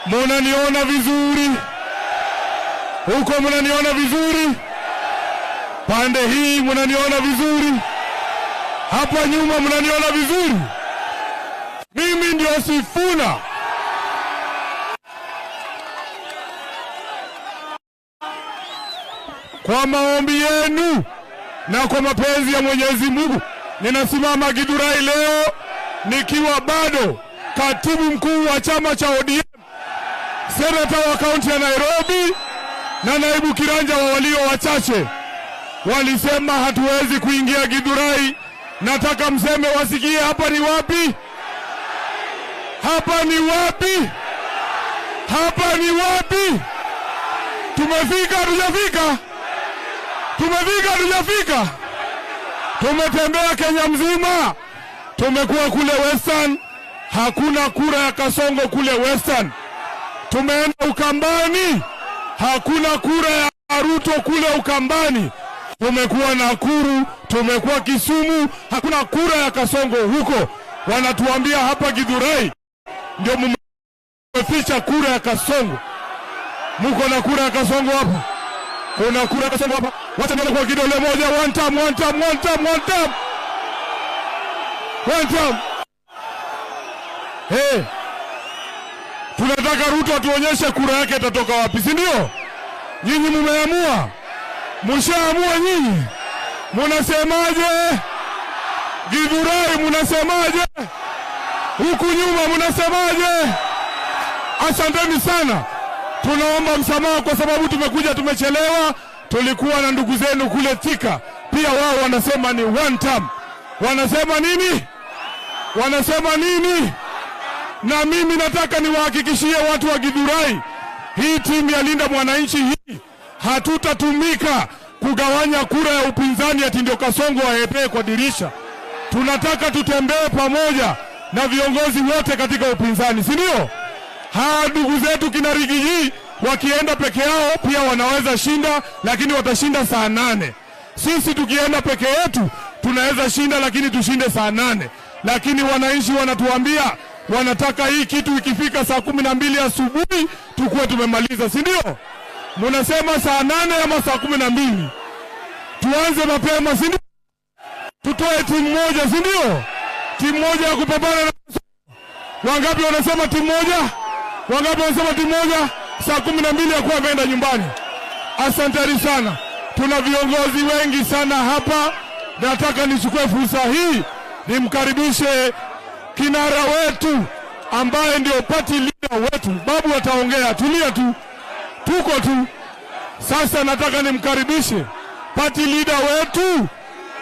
Munaniona vizuri? Huko munaniona vizuri? Pande hii munaniona vizuri? Hapa nyuma munaniona vizuri? Mimi ndio Sifuna. Kwa maombi yenu na kwa mapenzi ya Mwenyezi Mungu, ninasimama Githurai leo nikiwa bado katibu mkuu wa chama cha ODM, senata wa kaunti ya Nairobi na naibu kiranja wa walio wachache. Walisema hatuwezi kuingia Githurai. Nataka mseme wasikie hapa ni wapi? Hapa ni wapi? Hapa ni wapi? Tumefika hatujafika? Tumefika hatujafika? Tumetembea Kenya mzima. Tumekuwa kule Western, hakuna kura ya Kasongo kule Western. Tumeenda Ukambani, hakuna kura ya Ruto kule Ukambani. Tumekuwa Nakuru, tumekuwa Kisumu, hakuna kura ya Kasongo huko. Wanatuambia hapa Githurai ndio mmeficha kura ya Kasongo. Muko na kura ya Kasongo hapa? Kuna kura ya Kasongo hapa? Wacha nione kwa kidole moja. One time. Hey, tunataka Ruto atuonyeshe kura yake itatoka wapi, si ndio? Nyinyi mumeamua? Mshaamua nyinyi? Munasemaje? Githurai munasemaje? Huku nyuma munasemaje? Asanteni sana. Tunaomba msamaha kwa sababu tumechelewa. Tulikuwa na ndugu zenu kule Thika. Pia wao wanasema ni one term. Wanasema nini? Wanasema nini? Na mimi nataka niwahakikishie watu wa Githurai, hii timu ya Linda Mwananchi hii hatutatumika kugawanya kura ya upinzani ati ndio Kasongo aepee kwa dirisha. Tunataka tutembee pamoja na viongozi wote katika upinzani, si ndio? Hawa ndugu zetu kina Rigiji wakienda peke yao pia wanaweza shinda, lakini watashinda saa 8. Sisi tukienda peke yetu tunaweza shinda, lakini tushinde saa 8. Lakini wananchi wanatuambia wanataka hii kitu ikifika saa 12 asubuhi tukue tumemaliza, si ndio? Munasema saa 8 ama saa 12? Tuanze mapema, si ndio? Tutoe timu moja, si ndio? Timu moja ya kupambana na... Wangapi wanasema timu moja? Wangapi wanasema timu moja? Saa 12 ya kuwa ameenda nyumbani. Asanteni sana. Tuna viongozi wengi sana hapa. Nataka nichukue fursa hii nimkaribishe kinara wetu ambaye ndio party leader wetu. Babu ataongea, tulia tu. Tuko tu. Sasa nataka nimkaribishe party leader wetu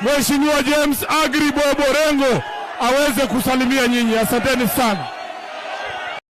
Mheshimiwa James Agri Bobo Rengo aweze kusalimia nyinyi. Asanteni sana.